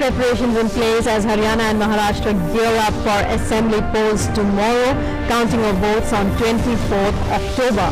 preparations in place as Haryana and Maharashtra gear up for assembly polls tomorrow, counting of votes on 24th October.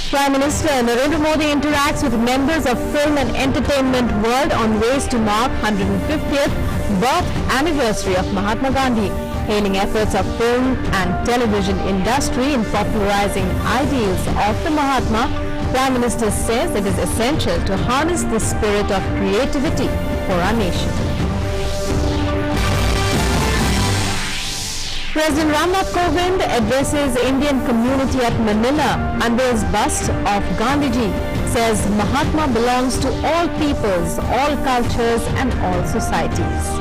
Prime Minister Narendra Modi interacts with members of film and entertainment world on ways to mark 150th birth anniversary of Mahatma Gandhi, hailing efforts of film and television industry in popularizing ideals of the Mahatma. Prime Minister says it is essential to harness the spirit of creativity for our nation. President Ramnath Kovind addresses Indian community at Manila, unveils bust of Gandhiji, says Mahatma belongs to all peoples, all cultures and all societies.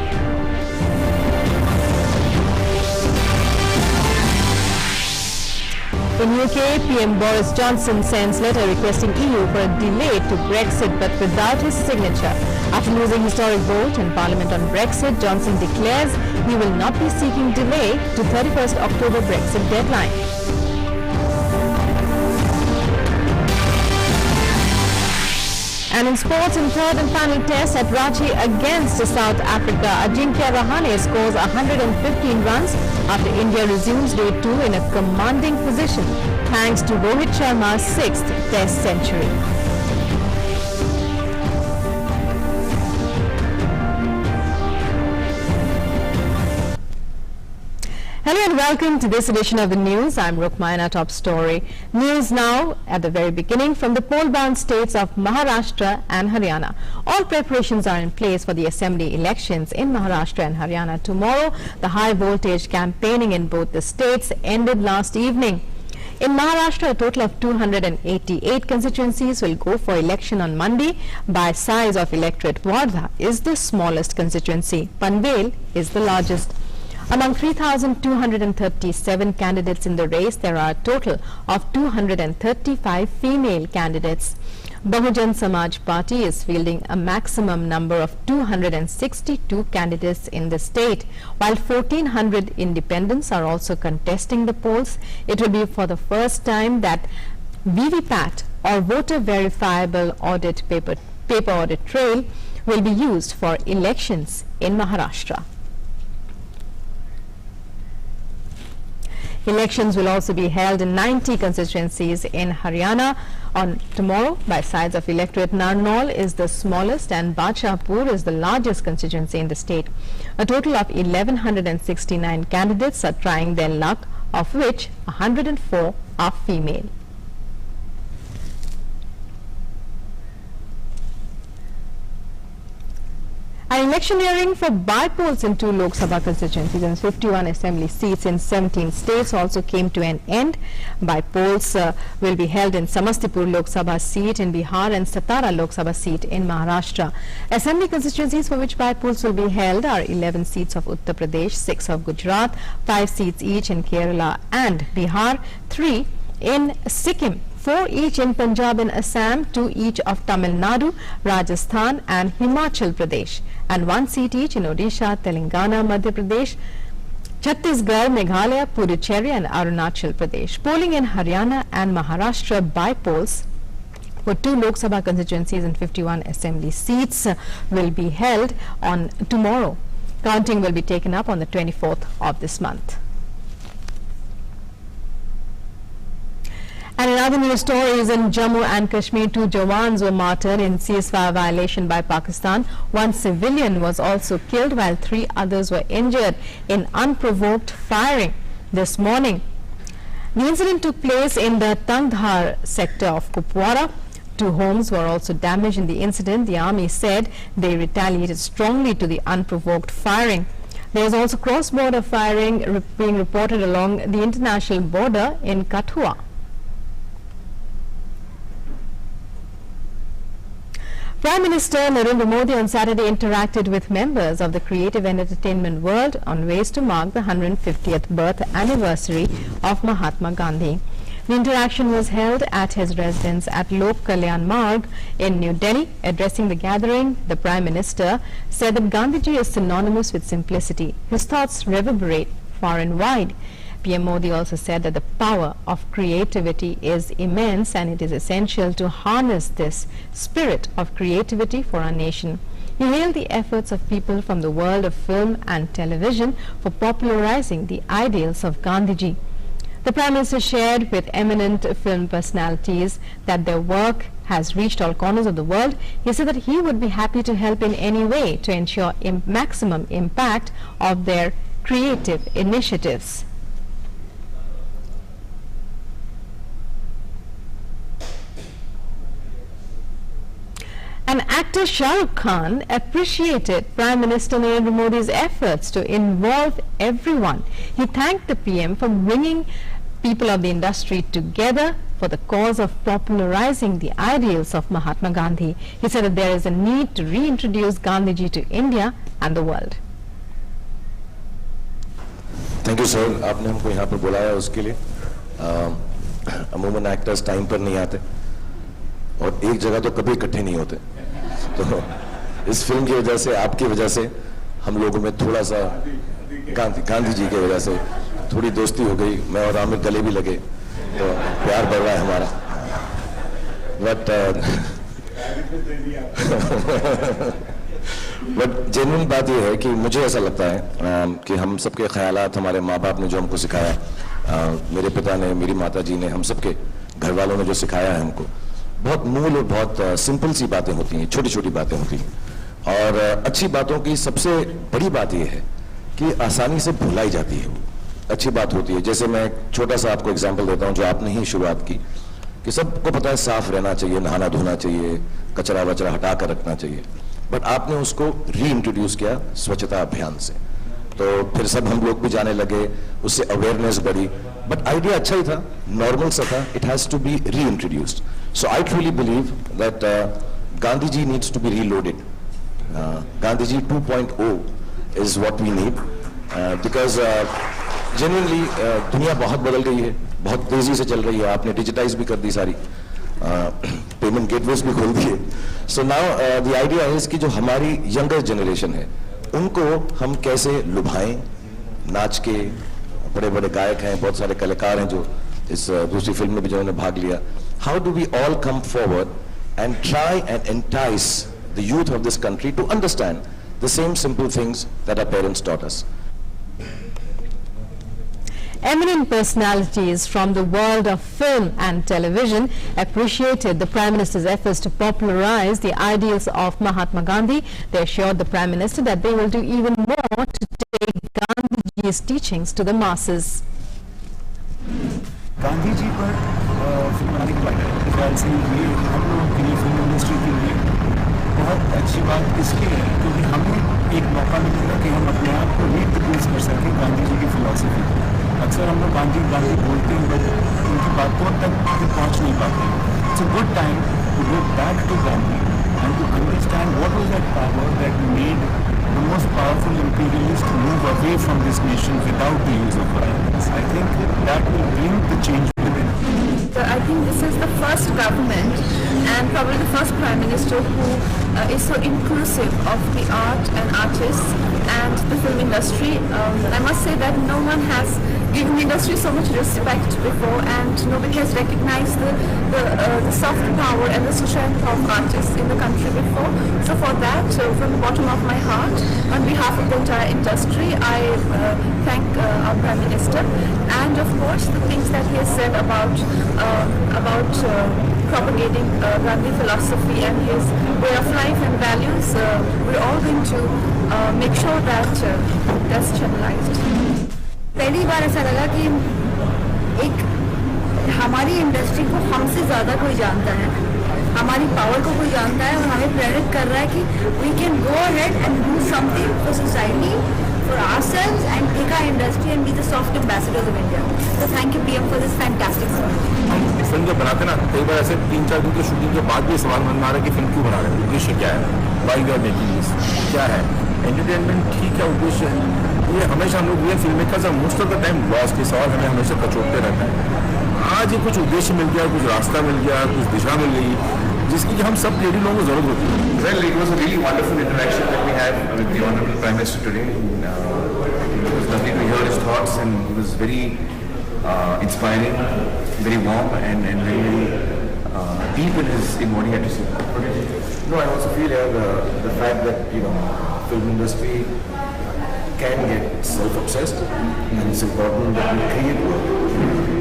In UK, PM Boris Johnson sends letter requesting EU for a delay to Brexit but without his signature. After losing historic vote in Parliament on Brexit, Johnson declares he will not be seeking delay to 31st October Brexit deadline. And in sports, in third and final test at Ranchi against South Africa, Ajinkya Rahane scores 115 runs after India resumes day 2 in a commanding position thanks to Rohit Sharma's 6th test century. Hello and welcome to this edition of the news. I'm Rukmaina. Top story. News now at the very beginning from the poll-bound states of Maharashtra and Haryana. All preparations are in place for the assembly elections in Maharashtra and Haryana tomorrow. The high-voltage campaigning in both the states ended last evening. In Maharashtra, a total of 288 constituencies will go for election on Monday. By size of electorate, Wardha is the smallest constituency. Unveils is the largest. Among 3,237 candidates in the race, there are a total of 235 female candidates. Bahujan Samaj Party is fielding a maximum number of 262 candidates in the state, while 1,400 independents are also contesting the polls. It will be for the first time that VVPAT or voter verifiable audit paper audit trail will be used for elections in Maharashtra. Elections will also be held in 90 constituencies in Haryana on tomorrow. By size of electorate, Narnaul is the smallest and Bachapur is the largest constituency in the state. A total of 1,169 candidates are trying their luck, of which 104 are female. An electioneering for by-polls in 2 Lok Sabha constituencies and 51 assembly seats in 17 states also came to an end. By-polls will be held in Samastipur Lok Sabha seat in Bihar and Satara Lok Sabha seat in Maharashtra. Assembly constituencies for which by-polls will be held are 11 seats of Uttar Pradesh, 6 of Gujarat, 5 seats each in Kerala and Bihar, 3 in Sikkim, 4 each in Punjab and Assam, 2 each of Tamil Nadu, Rajasthan and Himachal Pradesh, and 1 seat each in Odisha, Telangana, Madhya Pradesh, Chhattisgarh, Meghalaya, Puducherry and Arunachal Pradesh. Polling in Haryana and Maharashtra by polls for 2 Lok Sabha constituencies and 51 assembly seats will be held on tomorrow. Counting will be taken up on the 24th of this month. And in other news stories, in Jammu and Kashmir, 2 Jawans were martyred in ceasefire violation by Pakistan. 1 civilian was also killed while 3 others were injured in unprovoked firing this morning. The incident took place in the Tangdhar sector of Kupwara. 2 homes were also damaged in the incident. The army said they retaliated strongly to the unprovoked firing. There is also cross-border firing being reported along the international border in Kathua. Prime Minister Narendra Modi on Saturday interacted with members of the creative and entertainment world on ways to mark the 150th birth anniversary of Mahatma Gandhi. The interaction was held at his residence at Lok Kalyan Marg in New Delhi. Addressing the gathering, the Prime Minister said that Gandhiji is synonymous with simplicity. His thoughts reverberate far and wide. PM Modi also said that the power of creativity is immense and it is essential to harness this spirit of creativity for our nation. He hailed the efforts of people from the world of film and television for popularizing the ideals of Gandhiji. The Prime Minister shared with eminent film personalities that their work has reached all corners of the world. He said that he would be happy to help in any way to ensure maximum impact of their creative initiatives. And actor Shah Rukh Khan appreciated Prime Minister Narendra Modi's efforts to involve everyone. He thanked the PM for bringing people of the industry together for the cause of popularizing the ideals of Mahatma Gandhi. He said that there is a need to reintroduce Gandhiji to India and the world. Thank you sir, आपने हमको यहाँ पर बुलाया उसके लिए. अमूमन actors time पर नहीं आते और एक जगह तो कभी इकट्ठे नहीं होते, तो इस फिल्म की वजह से, आपकी वजह से हम लोगों में थोड़ा सा गांधी जी की वजह से थोड़ी दोस्ती हो गई. मैं और आमिर गले भी लगे, तो प्यार बढ़ रहा है हमारा. बट जेन्युइन बात यह है कि मुझे ऐसा लगता है कि हम सबके ख्यालात, हमारे माँ बाप ने जो हमको सिखाया, मेरे पिता ने, मेरी माता जी ने, हम सबके घर वालों ने जो सिखाया है हमको, बहुत मूल और बहुत सिंपल सी बातें होती हैं, छोटी छोटी बातें होती हैं. और अच्छी बातों की सबसे बड़ी बात यह है कि आसानी से भुलाई जाती है. वो अच्छी बात होती है. जैसे मैं छोटा सा आपको एग्जाम्पल देता हूँ, जो आपने ही शुरुआत की, कि सबको पता है साफ रहना चाहिए, नहाना धोना चाहिए, कचरा वचरा हटा कर रखना चाहिए, बट आपने उसको री इंट्रोड्यूस किया स्वच्छता अभियान से. तो फिर सब हम लोग भी जाने लगे, उससे अवेयरनेस बढ़ी. बट आइडिया अच्छा ही था, नॉर्मल सा था. It has to be reintroduced. So I truly believe that Gandhi ji needs to be reloaded. Gandhi ji 2.0 is what we need, because genuinely दुनिया बहुत बदल गई है, बहुत तेजी से चल रही है. आपने डिजिटाइज भी कर दी सारी, पेमेंट गेटवेज भी खोल दिए. So now the idea is कि जो हमारी यंगर जनरेशन है, उनको हम कैसे लुभाएं, नाच के. बड़े बड़े गायक हैं, बहुत सारे कलाकार हैं जो इस दूसरी फिल्म में भी जिन्होंने भाग लिया. How do we all come forward and try and entice the youth of this country to understand the same simple things that our parents taught us. Eminent personalities from the world of film and television appreciated the Prime Minister's efforts to popularize the ideals of Mahatma Gandhi. They assured the Prime Minister that they will do even more to take Gandhiji's teachings to the masses. Gandhi ji पर film बनाने के बाद से ये हम लोगों के लिए, फिल्म इंडस्ट्री के लिए बहुत अच्छी बात इसलिए है क्योंकि हमें एक मौका मिलेगा कि हम अपने आप को रीइंट्रोड्यूस कर सकें गांधी जी की फिलॉसफी. अक्सर हम लोग गांधी गांधी बोलते हैं, बट उनकी बातों तक पहुंच नहीं पाते. It's a good time to go back to Gandhi and to understand what was that power that made the most powerful imperialist move away from this nation without the use of violence. I think that will bring the change within. So I think this is the first government and probably the first Prime Minister who is so inclusive of the art and artists and the film industry. I must say that no one has given the industry so much respect before, and nobody has recognized the soft power and the strength of artists in the country before. So for that, from the bottom of my heart, on behalf of the entire industry, I thank our Prime Minister, and of course the things that he has said about propagating Gandhi philosophy and his way of life and values. We're all going to make sure that that's channelized. पहली बार ऐसा लगा कि एक हमारी industry को हमसे ज़्यादा कोई जानता है, हमारी पावर को कोई जानता है और हमें प्रेरित कर रहा है कि we can go ahead and do something for society, for ourselves and take our industry and be the soft ambassadors of India. So thank you PM for this fantastic film. Film जब बनाते ना, कई बार ऐसे 3-4 दिन की shooting के बाद भी सवाल मन में आ रहा है कि फिल्म क्यों बना रहे हैं, उद्देश्य क्या है, why you are making this, क्या है. एंटरटेनमेंट ठीक है, उद्देश्य है. ये हमेशा हम लोग रियल फिल्म मेकर्स हैं, most of the time loss के सवाल हमें हमेशा कचोटते रहता है. आज ये कुछ उद्देश्य मिल गया, कुछ रास्ता मिल गया, कुछ दिशा मिल गई, जिसकी कि हम सब क्रिएटिव लोगों को जरूरत होती है. Well, it was a really wonderful interaction that we had with the Honorable Prime Minister today. It was lovely to hear his thoughts, and he was very inspiring, very warm, and very deep in what he had to say. No, I also feel the fact that film industry can get self-obsessed, and it's important that we create work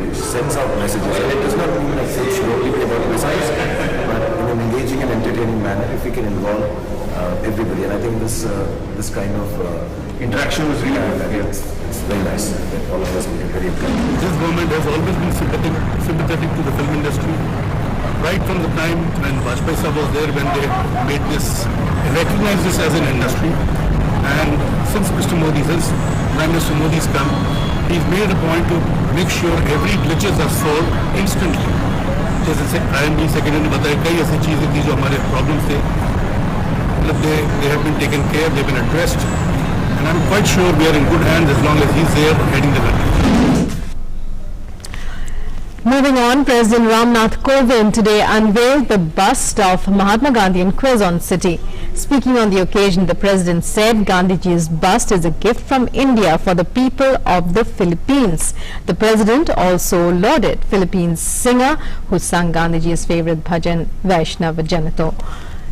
which sends out messages. And it does not mean that it should only be about messages, but in an engaging and entertaining manner, if we can involve everybody. And I think this kind of Interaction was really good. it's very nice that all of us will be very encouraged. This government has always been sympathetic to the film industry. Right from the time when Vajpayee Sahab was there, when they made this, recognized this as an industry. And since Mr. Modi, since Prime Minister Modi's come, he's made a point to make sure every glitches are solved instantly. जैसे Prime Minister Secretary ने बताया कई ऐसी चीजें थी जो हमारे problems थे, they have been taken care, they've been addressed, and I'm quite sure we are in good hands as long as he's there heading the country. Moving on, President Ramnath Kovind today unveiled the bust of Mahatma Gandhi in Quezon City. Speaking on the occasion, the President said Gandhiji's bust is a gift from India for the people of the Philippines. The President also lauded Philippines singer who sang Gandhiji's favorite bhajan, Vaishnava Janato.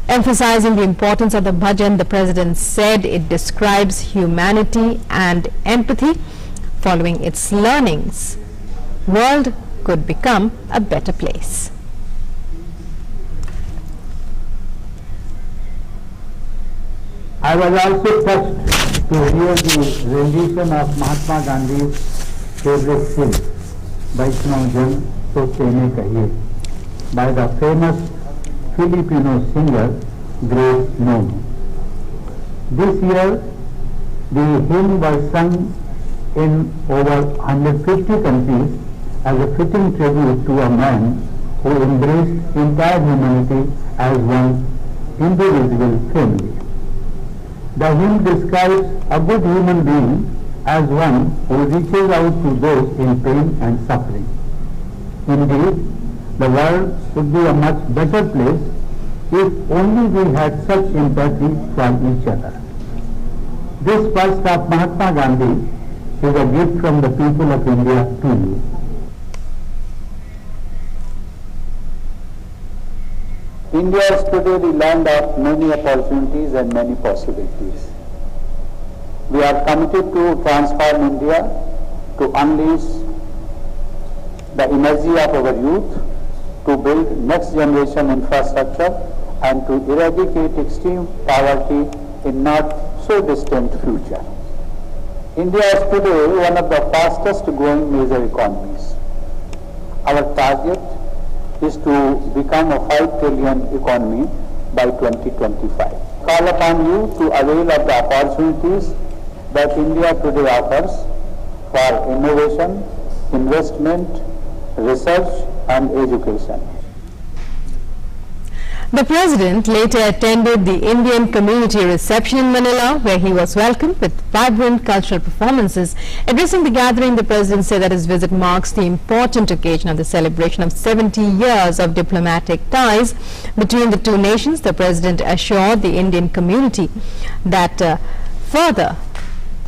Emphasizing the importance of the bhajan, the President said it describes humanity and empathy. Following its learnings, world could become a better place. I was also touched to hear the rendition of Mahatma Gandhi's favorite hymn, Vaishnava Janato by the famous Filipino singer Grace Nomi. This year, the hymn was sung in over 150 countries as a fitting tribute to a man who embraced entire humanity as one indivisible family. The hymn describes a good human being as one who reaches out to those in pain and suffering. Indeed, the world would be a much better place if only we had such empathy for each other. This bust of Mahatma Gandhi is a gift from the people of India to you. India is today the land of many opportunities and many possibilities. We are committed to transform India, to unleash the energy of our youth, to build next generation infrastructure, and to eradicate extreme poverty in not so distant future. India is today one of the fastest growing major economies. Our target is to become a 5 trillion economy by 2025. Call upon you to avail of the opportunities that India today offers for innovation, investment, research and education. The President later attended the Indian community reception in Manila, where he was welcomed with vibrant cultural performances. Addressing the gathering, the President said that his visit marks the important occasion of the celebration of 70 years of diplomatic ties between the two nations. The President assured the Indian community that further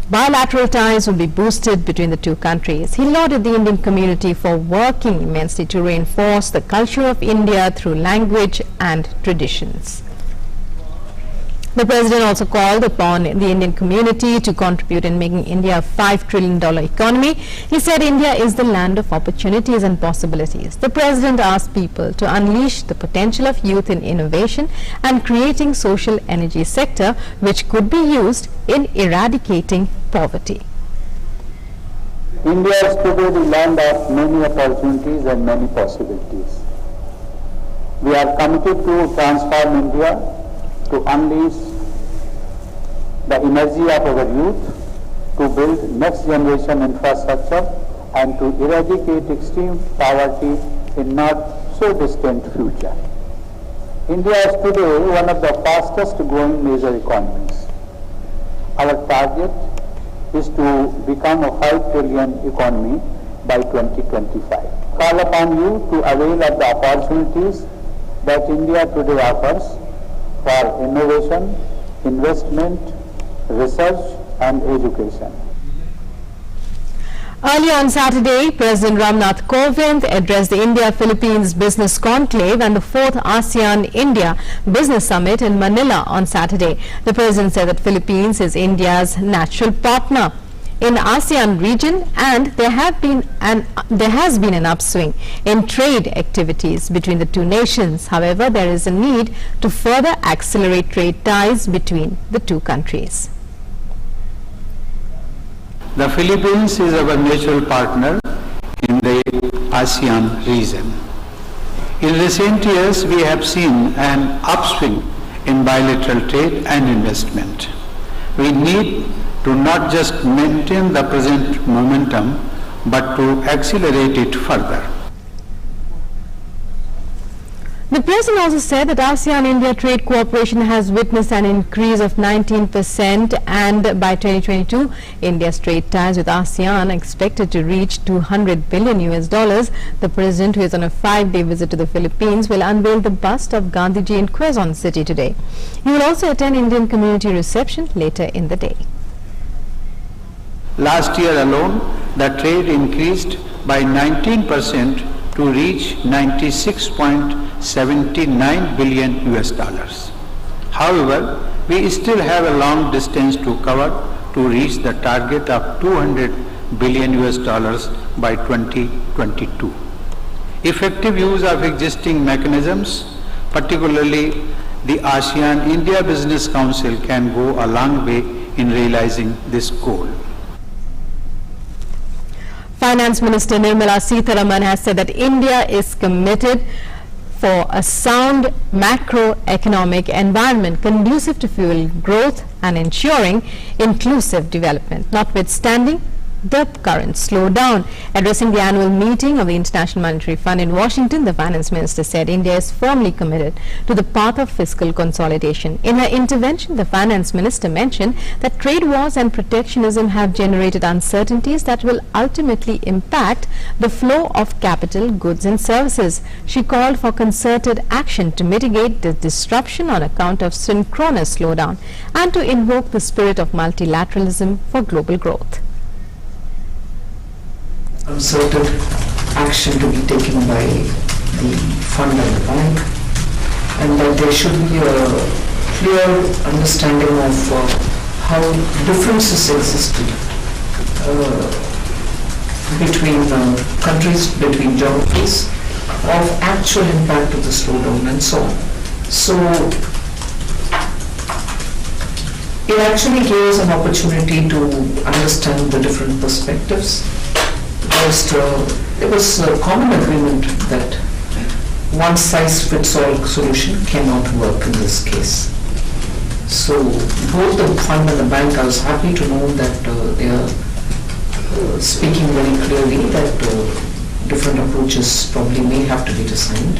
bilateral ties will be boosted between the two countries. He lauded the Indian community for working immensely to reinforce the culture of India through language and traditions. The President also called upon the Indian community to contribute in making India a $5 trillion economy. He said India is the land of opportunities and possibilities. The President asked people to unleash the potential of youth in innovation and creating social energy sector, which could be used in eradicating poverty. India is today the land of many opportunities and many possibilities. We are committed to transform India, to unleash the energy of our youth, to build next generation infrastructure and to eradicate extreme poverty in not so distant future. India is today one of the fastest growing major economies. Our target is to become a 5 trillion economy by 2025. Call upon you to avail of the opportunities that India today offers for innovation, investment, research and education. Earlier on Saturday, President Ramnath Kovind addressed the India-Philippines Business Conclave and the 4th ASEAN-India Business Summit in Manila on Saturday. The President said that Philippines is India's natural partner in ASEAN region, and there has been an upswing in trade activities between the two nations. However, there is a need to further accelerate trade ties between the two countries. The Philippines is our natural partner in the ASEAN region. In recent years, we have seen an upswing in bilateral trade and investment. We need to not just maintain the present momentum, but to accelerate it further. The President also said that ASEAN-India trade cooperation has witnessed an increase of 19%, and by 2022, India's trade ties with ASEAN are expected to reach $200 billion. The President, who is on a 5-day visit to the Philippines, will unveil the bust of Gandhiji in Quezon City today. He will also attend Indian community reception later in the day. Last year alone, the trade increased by 19% to reach $96.79 billion. However, we still have a long distance to cover to reach the target of $200 billion by 2022. Effective use of existing mechanisms, particularly the ASEAN-India Business Council, can go a long way in realizing this goal. Finance Minister Nirmala Sitharaman has said that India is committed for a sound macroeconomic environment conducive to fuel growth and ensuring inclusive development, notwithstanding the current slowdown. Addressing the annual meeting of the International Monetary Fund in Washington, the Finance Minister said India is firmly committed to the path of fiscal consolidation. In her intervention, the Finance Minister mentioned that trade wars and protectionism have generated uncertainties that will ultimately impact the flow of capital, goods and services. She called for concerted action to mitigate the disruption on account of synchronous slowdown and to invoke the spirit of multilateralism for global growth. Concerted action to be taken by the fund and the bank, and that there should be a clear understanding of how differences existed between countries, between geographies, of actual impact of the slowdown and so on. So it actually gives an opportunity to understand the different perspectives. There was a common agreement that one size fits all solution cannot work in this case. So both the fund and the bank, I was happy to know that they are speaking very clearly that different approaches probably may have to be designed.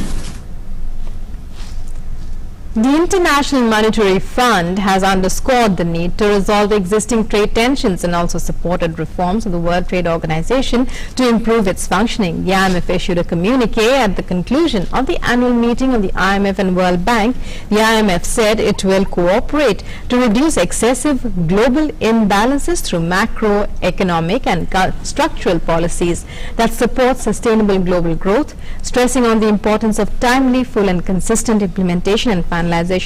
The International Monetary Fund has underscored the need to resolve existing trade tensions and also supported reforms of the World Trade Organization to improve its functioning. The IMF issued a communique at the conclusion of the annual meeting of the IMF and World Bank. The IMF said it will cooperate to reduce excessive global imbalances through macroeconomic and structural policies that support sustainable global growth, stressing on the importance of timely, full and consistent implementation and finalization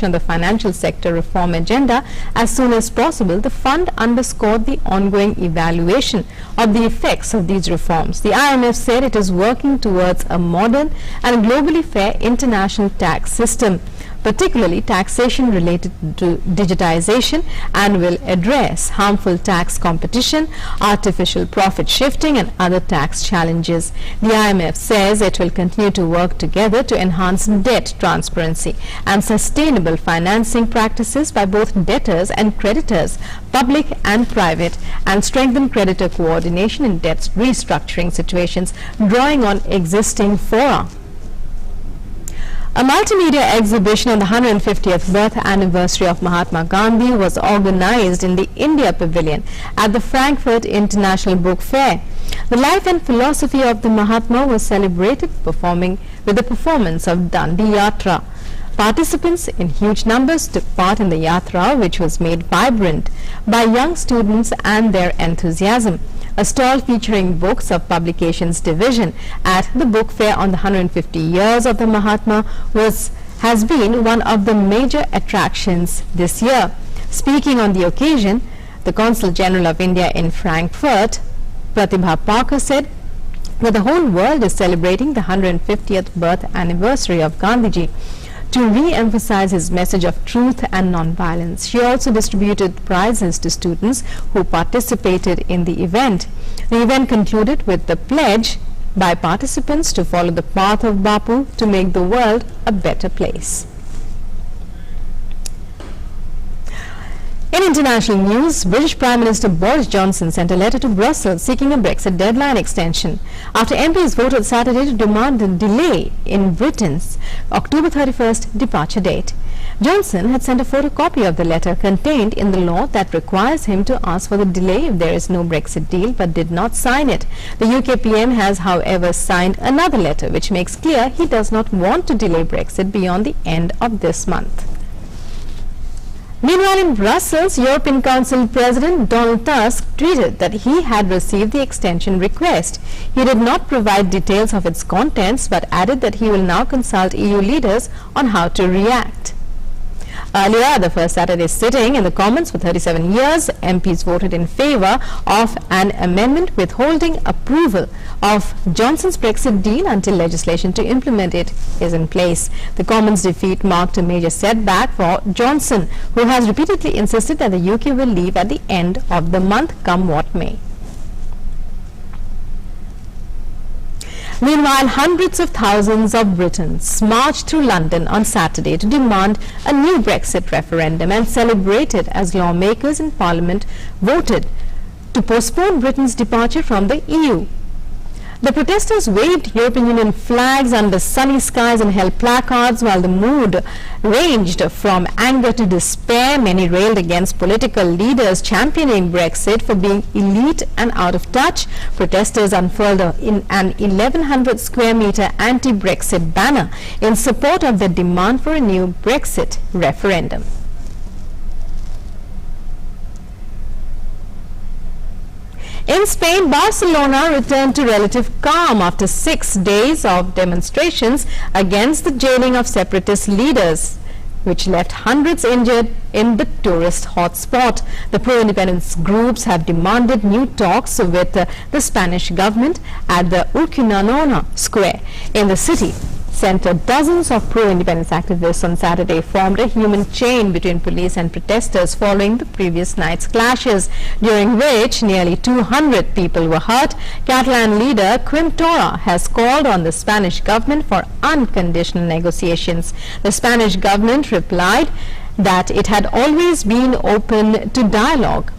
of the financial sector reform agenda as soon as possible. The fund underscored the ongoing evaluation of the effects of these reforms. The IMF said it is working towards a modern and globally fair international tax system, particularly taxation related to digitization, and will address harmful tax competition, artificial profit shifting and other tax challenges. The IMF says it will continue to work together to enhance debt transparency and sustainable financing practices by both debtors and creditors, public and private, and strengthen creditor coordination in debt restructuring situations, drawing on existing fora. A multimedia exhibition on the 150th birth anniversary of Mahatma Gandhi was organized in the India Pavilion at the Frankfurt International Book Fair. The life and philosophy of the Mahatma was celebrated with the performance of Dandi Yatra. Participants in huge numbers took part in the yatra, which was made vibrant by young students and their enthusiasm. a stall featuring books of publications division at the book fair on the 150 years of the Mahatma has been one of the major attractions this year. Speaking on the occasion, the Consul General of India in Frankfurt, Pratibha Parker, said that the whole world is celebrating the 150th birth anniversary of Gandhiji to re-emphasize his message of truth and non-violence. She also distributed prizes to students who participated in the event. The event concluded with the pledge by participants to follow the path of Bapu to make the world a better place. In international news, British Prime Minister Boris Johnson sent a letter to Brussels seeking a Brexit deadline extension after MPs voted Saturday to demand a delay in Britain's October 31st departure date. Johnson had sent a photocopy of the letter contained in the law that requires him to ask for the delay if there is no Brexit deal, but did not sign it. The UK PM has, however, signed another letter which makes clear he does not want to delay Brexit beyond the end of this month. Meanwhile, in Brussels, European Council President Donald Tusk tweeted that he had received the extension request. He did not provide details of its contents, but added that he will now consult EU leaders on how to react. Earlier, at the first Saturday sitting in the Commons for 37 years, MPs voted in favour of an amendment withholding approval of Johnson's Brexit deal until legislation to implement it is in place. The Commons' defeat marked a major setback for Johnson, who has repeatedly insisted that the UK will leave at the end of the month, come what may. Meanwhile, hundreds of thousands of Britons marched through London on Saturday to demand a new Brexit referendum and celebrated as lawmakers in Parliament voted to postpone Britain's departure from the EU. The protesters waved European Union flags under sunny skies and held placards while the mood ranged from anger to despair. Many railed against political leaders championing Brexit for being elite and out of touch. Protesters unfurled an 1,100 square meter anti-Brexit banner in support of the demand for a new Brexit referendum. In Spain, Barcelona returned to relative calm after 6 days of demonstrations against the jailing of separatist leaders, which left hundreds injured in the tourist hotspot. The pro-independence groups have demanded new talks with the Spanish government at the Urquinaona Square in the city center. Dozens of pro-independence activists on Saturday formed a human chain between police and protesters following the previous night's clashes, during which nearly 200 people were hurt. Catalan leader Quim Torra has called on the Spanish government for unconditional negotiations. The Spanish government replied that it had always been open to dialogue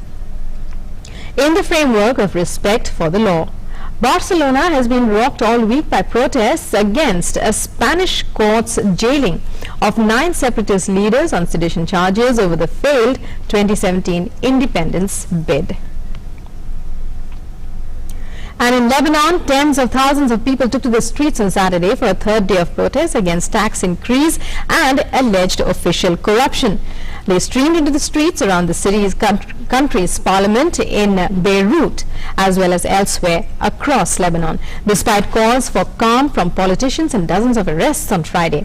in the framework of respect for the law. Barcelona has been rocked all week by protests against a Spanish court's jailing of 9 separatist leaders on sedition charges over the failed 2017 independence bid. And in Lebanon, tens of thousands of people took to the streets on Saturday for a third day of protests against tax increase and alleged official corruption. They streamed into the streets around the country's parliament in Beirut, as well as elsewhere across Lebanon, despite calls for calm from politicians and dozens of arrests on Friday.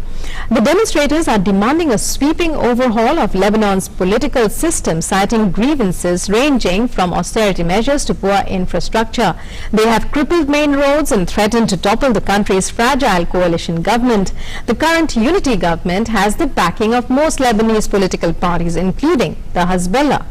The demonstrators are demanding a sweeping overhaul of Lebanon's political system, citing grievances ranging from austerity measures to poor infrastructure. They have crippled main roads and threatened to topple the country's fragile coalition government. The current unity government has the backing of most Lebanese political parties, including the Hezbollah.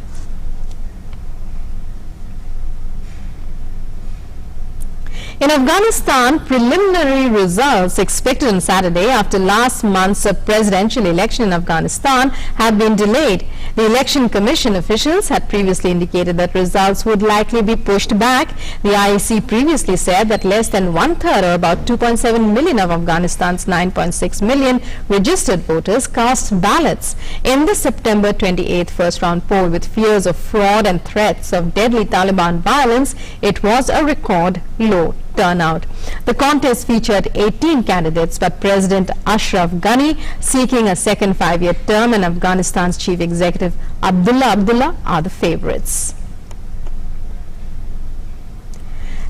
In Afghanistan, preliminary results expected on Saturday after last month's presidential election in Afghanistan have been delayed. The Election Commission officials had previously indicated that results would likely be pushed back. The IEC previously said that less than 1/3, or about 2.7 million of Afghanistan's 9.6 million registered voters, cast ballots in the September 28th first round poll. With fears of fraud and threats of deadly Taliban violence, it was a record low turnout. The contest featured 18 candidates, but President Ashraf Ghani, seeking a second 5-year term, and Afghanistan's chief executive Abdullah Abdullah are the favorites.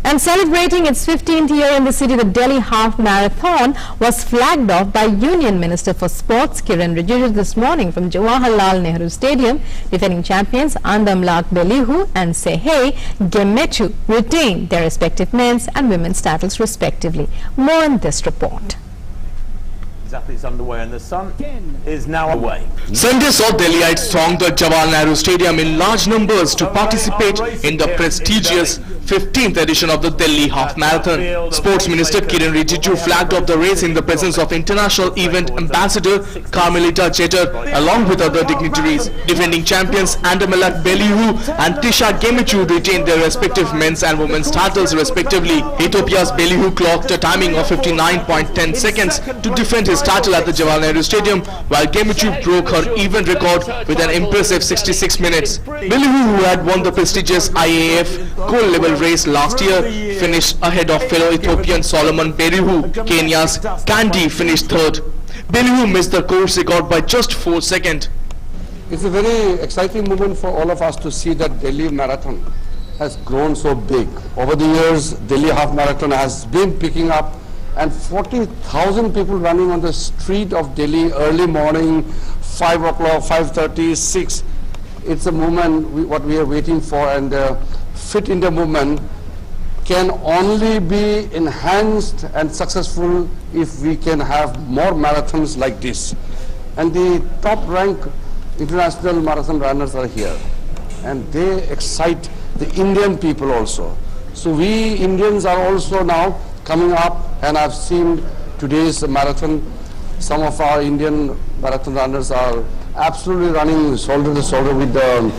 And celebrating its 15th year in the city, the Delhi Half Marathon was flagged off by Union Minister for Sports Kiran Rijiju this morning from Jawaharlal Nehru Stadium. Defending champions Andamlak Belihu and Sehei Gemechu retained their respective men's and women's titles respectively. More in this report. Athletes underway and the sun is now away. Sunday saw Delhiites throng the Jawaharlal Nehru Stadium in large numbers to participate in the prestigious 15th edition of the Delhi Half Marathon. Sports Minister Kiran Rijiju flagged off the race in the presence of International Event Ambassador Carmelita Jeter along with other dignitaries. Defending champions Andamlak Belihu and Tisha Gemechu retained their respective men's and women's titles respectively. Ethiopia's Belihu clocked a timing of 59.10 seconds to defend his title at the Jawaharlal Nehru Stadium, while Gemechu broke her event record with an impressive 66 minutes. Belihu, who had won the prestigious IAAF gold level race last year, finished ahead of fellow Ethiopian Solomon Berihu. Kenya's Kandi finished third. Belihu missed the course record by just 4 seconds. It's a very exciting moment for all of us to see that Delhi Marathon has grown so big. Over the years, Delhi Half Marathon has been picking up, and 40,000 people running on the street of Delhi early morning, 5 o'clock, 5:30, 6. It's a moment what we are waiting for, and the Fit India movement can only be enhanced and successful if we can have more marathons like this. And the top rank international marathon runners are here, and they excite the Indian people also. So we Indians are also now coming up, and I've seen today's marathon. Some of our Indian marathon runners are absolutely running shoulder to shoulder with the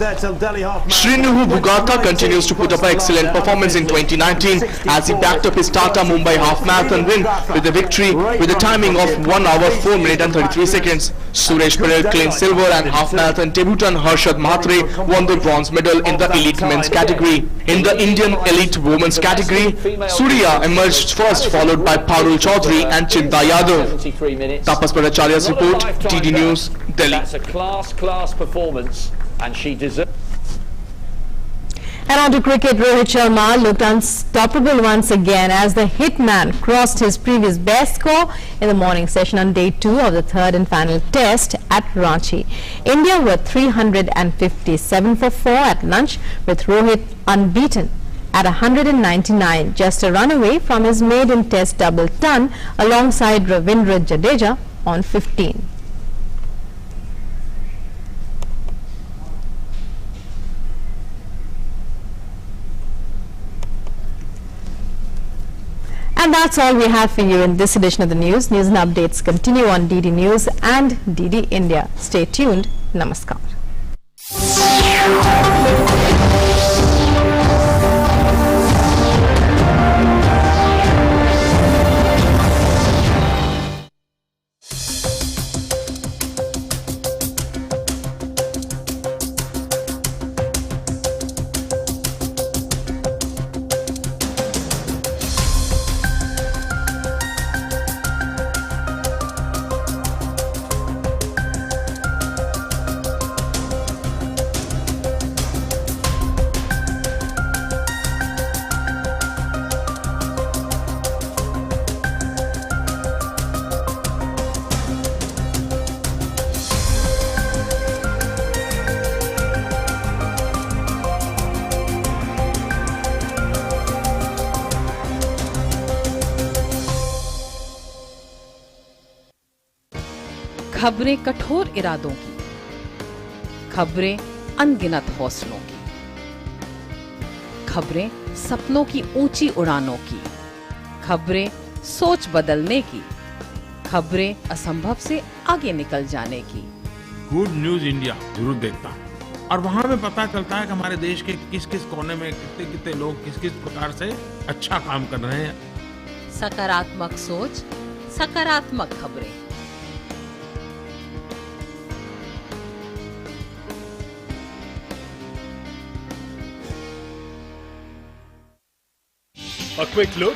Srinuhu Bugata continues to put up an excellent performance in 2019 as he backed up his Tata Mumbai Half Marathon win with a victory with a timing of 1 hour 4 minutes and 33 seconds. Suresh Patel claimed silver, and Half Marathon debutant Harshad Mhatre won the bronze medal in the elite men's category. In the Indian elite women's category, Surya emerged first, followed by Parul Chaudhary and Chinta Yadav. Tapas Bhattacharya's report, DD News, Delhi. That's a class performance, and she deserves. And on to cricket, Rohit Sharma looked unstoppable once again as the hitman crossed his previous best score in the morning session on day 2 of the third and final test at Ranchi. India were 357 for 4 at lunch, with Rohit unbeaten at 199, just a run away from his maiden test double ton alongside Ravindra Jadeja on 15. And that's all we have for you in this edition of the news. News and updates continue on DD News and DD India. Stay tuned. Namaskar. खबरें कठोर इरादों की, खबरें अनगिनत हौसलों की, खबरें सपनों की ऊंची उड़ानों की, खबरें सोच बदलने की, खबरें असंभव से आगे निकल जाने की। गुड न्यूज इंडिया जरूर देखता हूँ, और वहाँ पे पता चलता है कि हमारे देश के किस किस कोने में कितने कितने लोग किस किस प्रकार से अच्छा काम कर रहे हैं। सकारात्मक सोच, सकारात्मक खबरें। A quick look